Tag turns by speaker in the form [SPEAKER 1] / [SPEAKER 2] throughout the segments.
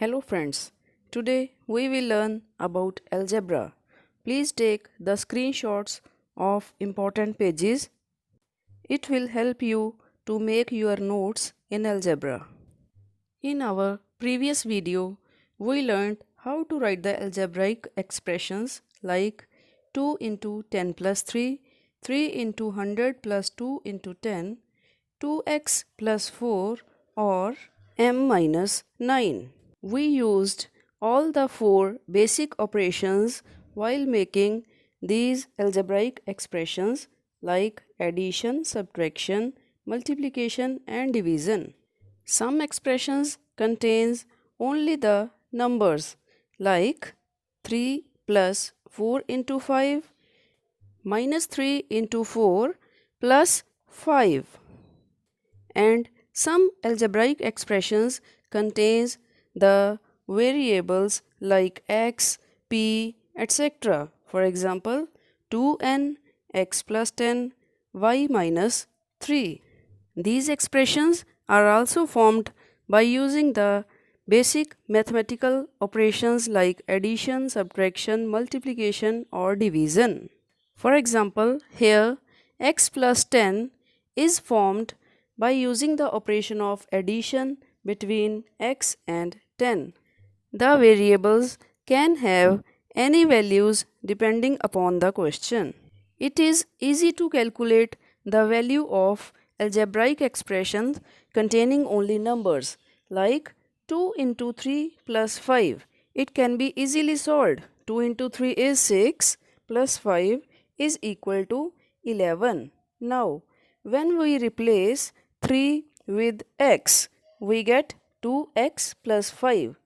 [SPEAKER 1] Hello friends, today we will learn about algebra. Please take the screenshots of important pages. It will help you to make your notes in algebra. In our previous video, we learned how to write the algebraic expressions like 2 into 10 plus 3, 3 into 100 plus 2 into 10, 2x plus 4 or m minus 9. We used all the four basic operations while making these algebraic expressions like addition, subtraction, multiplication and division. Some expressions contains only the numbers like 3 plus 4 into 5 minus 3 into 4 plus 5, and some algebraic expressions contains the variables like x, p, etc. For example, 2n, x plus 10, y minus 3. These expressions are also formed by using the basic mathematical operations like addition, subtraction, multiplication or division. For example, here x plus 10 is formed by using the operation of addition between x and 10. The variables can have any values depending upon the question. It is easy to calculate the value of algebraic expressions containing only numbers like 2 into 3 plus 5. It can be easily solved. 2 into 3 is 6 plus 5 is equal to 11. Now, when we replace 3 with x, we get 2x plus 5.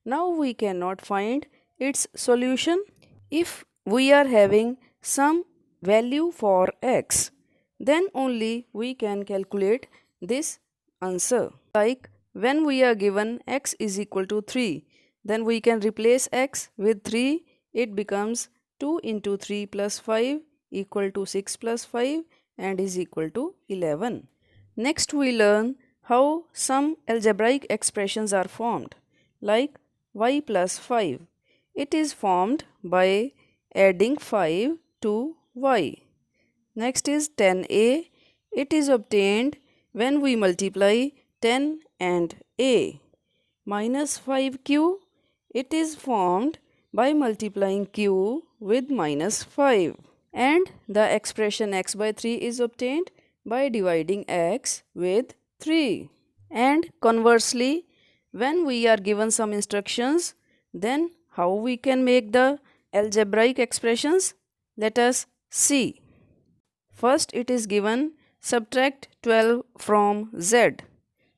[SPEAKER 1] Now we cannot find its solution. If we are having some value for x, then only we can calculate this answer. Like when we are given x is equal to 3, then we can replace x with 3. It becomes 2 into 3 plus 5 equal to 6 plus 5 and is equal to 11. Next we learn how some algebraic expressions are formed like y plus 5. It is formed by adding 5 to y. Next is 10a. It is obtained when we multiply 10 and a. Minus 5q. It is formed by multiplying q with minus 5. And the expression x by 3 is obtained by dividing x with 3. And conversely, when we are given some instructions, then how we can make the algebraic expressions? Let us see. First it is given subtract 12 from z.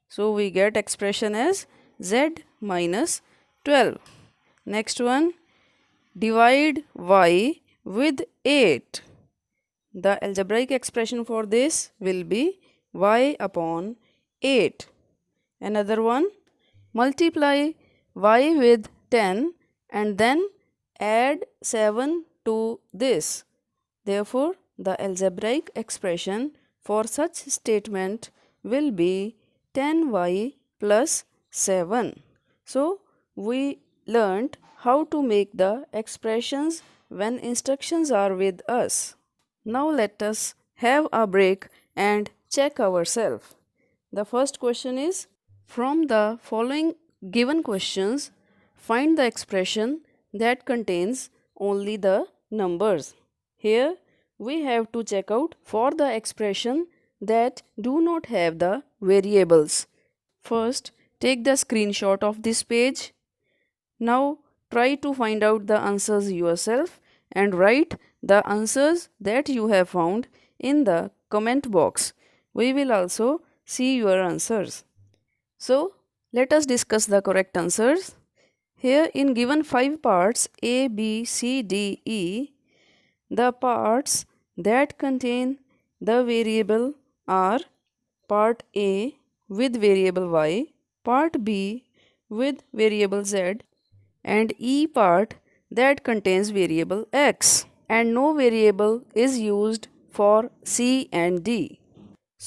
[SPEAKER 1] So we get expression as z minus 12. Next one, divide y with 8. The algebraic expression for this will be y upon 8. Another one, multiply y with 10 and then add 7 to this. Therefore, the algebraic expression for such statement will be 10y plus 7. So, we learnt how to make the expressions when instructions are with us. Now let us have a break and check ourselves. The first question is, from the following given questions, find the expression that contains only the numbers. Here we have to check out for the expression that do not have the variables. First, take the screenshot of this page. Now try to find out the answers yourself and write the answers that you have found in the comment box. We will also see your answers. So, let us discuss the correct answers. Here in given 5 parts A, B, C, D, E, the parts that contain the variable are part A with variable y, part B with variable z, and E part that contains variable x, and no variable is used for C and D.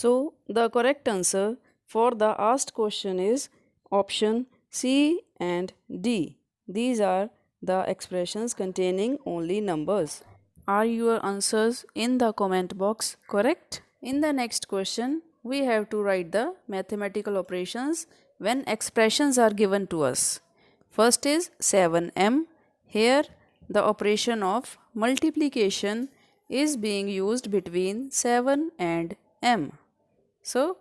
[SPEAKER 1] So the correct answer for the asked question is option C and D. These are the expressions containing only numbers. Are your answers in the comment box correct? In the next question, we have to write the mathematical operations when expressions are given to us. First is 7m. Here, the operation of multiplication is being used between 7 and m. So,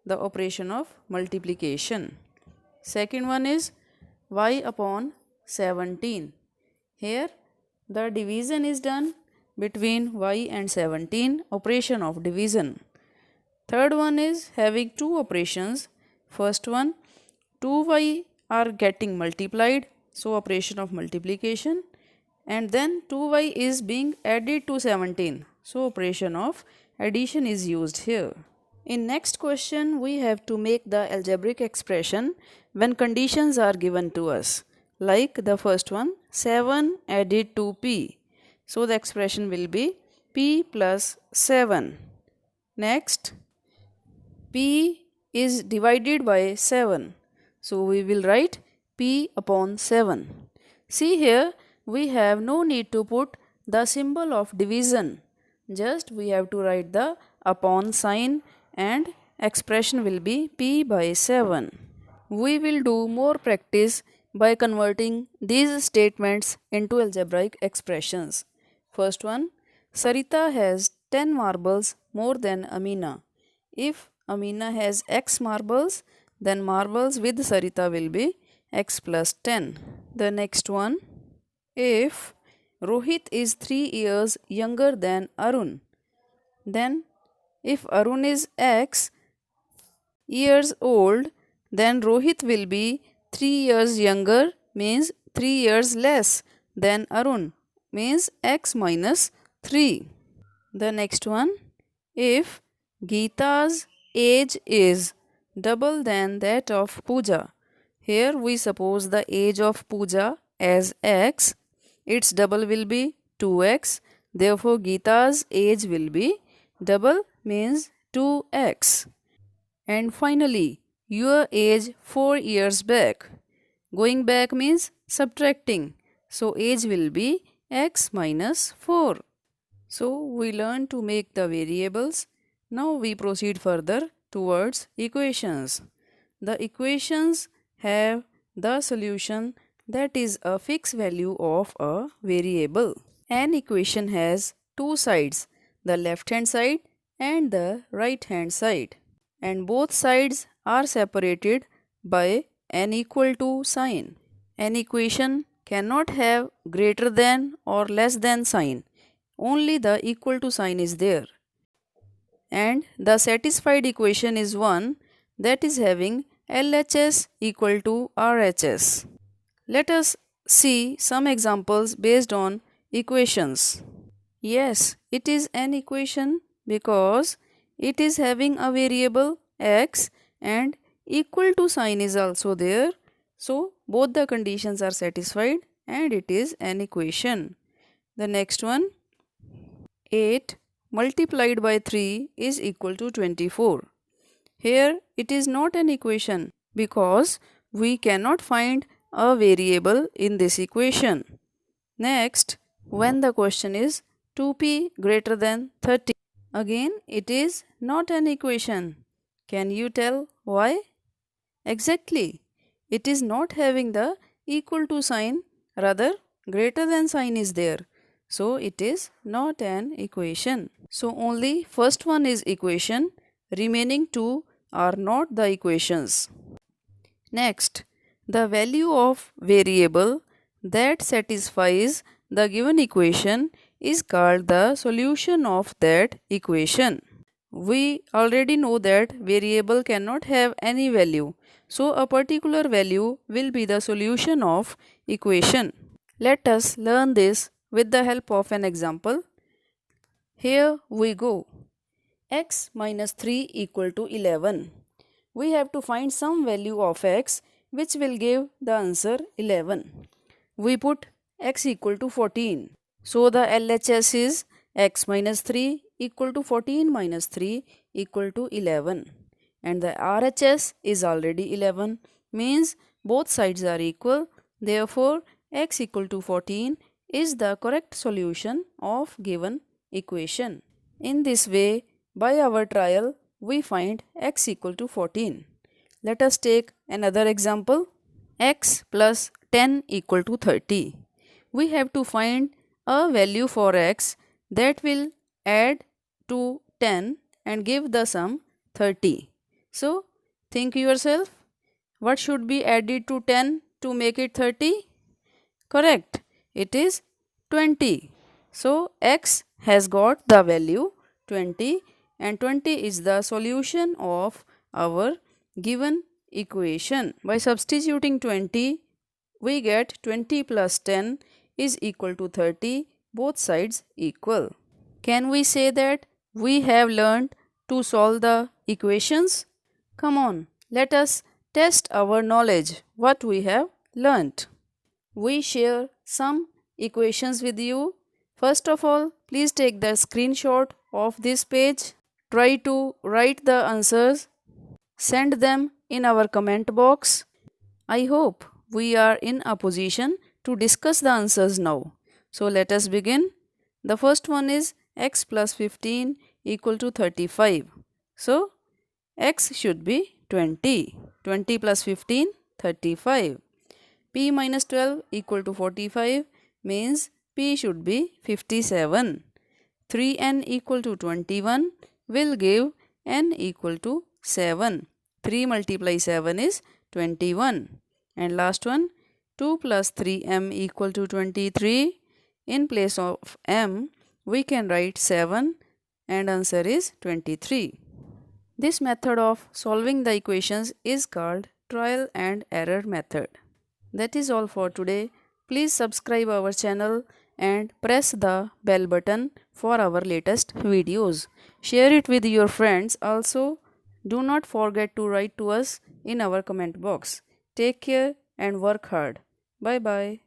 [SPEAKER 1] the operation of multiplication. Second one is y upon 17. Here, the division is done between y and 17, operation of division. Third one is having two operations. First one, 2y are getting multiplied, so operation of multiplication, and then 2y is being added to 17, so operation of addition is used here. In next question, we have to make the algebraic expression when conditions are given to us. Like the first one, 7 added to p. So the expression will be p plus 7. Next, p is divided by 7. So we will write p upon 7. See here, we have no need to put the symbol of division. Just we have to write the upon sign and expression will be p by 7. We will do more practice by converting these statements into algebraic expressions. First one, Sarita has 10 marbles more than Amina. If Amina has x marbles, then marbles with Sarita will be x plus 10. The next one, if Rohit is 3 years younger than Arun, then if Arun is x years old, then Rohit will be 3 years younger, means 3 years less than Arun, means x minus 3. The next one, if Geeta's age is double than that of Pooja. Here we suppose the age of Pooja as x, its double will be 2x, therefore Geeta's age will be double, means 2x. And finally, your age 4 years back. Going back means subtracting, so age will be x minus 4. So we learn to make the variables. Now we proceed further towards equations. The equations have the solution, that is a fixed value of a variable. An equation has two sides, the left hand side and the right hand side, and both sides are separated by an equal to sign. An equation cannot have greater than or less than sign. Only the equal to sign is there. And the satisfied equation is one that is having LHS equal to RHS. Let us see some examples based on equations. Yes, it is an equation because it is having a variable x and equal to sign is also there. So both the conditions are satisfied and it is an equation. The next one, 8 multiplied by 3 is equal to 24. Here it is not an equation because we cannot find a variable in this equation. Next, when the question is 2p greater than 30, again it is not an equation. Can you tell why? Exactly, it is not having the equal to sign, rather greater than sign is there. So it is not an equation. So only first one is equation, remaining two are not the equations. Next, the value of variable that satisfies the given equation is called the solution of that equation. We already know that variable cannot have any value, so a particular value will be the solution of equation. Let us learn this with the help of an example. Here we go. X minus 3 equal to 11. We have to find some value of x which will give the answer 11. We put x equal to 14. So the LHS is x minus 3 equal to 14 minus 3 equal to 11. And the RHS is already 11, means Both sides are equal. Therefore, x equal to 14 is the correct solution of given equation. In this way, by our trial, we find x equal to 14. Let us take another example. X plus 10 equal to 30. We have to find a value for x that will add to 10 and give the sum 30. So, think yourself, what should be added to 10 to make it 30? Correct, it is 20. So, x has got the value 20 and 20 is the solution of our given equation. By substituting 20, we get 20 plus 10 is equal to 30, both sides equal. Can we say that we have learned to solve the equations? Come on, let us test our knowledge, what we have learnt. We share some equations with you. First of all, please take the screenshot of this page. Try to write the answers. Send them in our comment box. I hope we are in a position to discuss the answers now. So let us begin. The first one is x plus 15 equal to 35. So x should be 20. 20 plus 15, 35. P minus 12 equal to 45 means P should be 57. 3n equal to 21 will give n equal to 7. 3 multiply 7 is 21. And last one, 2 plus 3m equal to 23. In place of m, we can write 7 and answer is 23. This method of solving the equations is called trial and error method. That is all for today. Please subscribe our channel and press the bell button for our latest videos. Share it with your friends also. Do not forget to write to us in our comment box. Take care and work hard. Bye bye.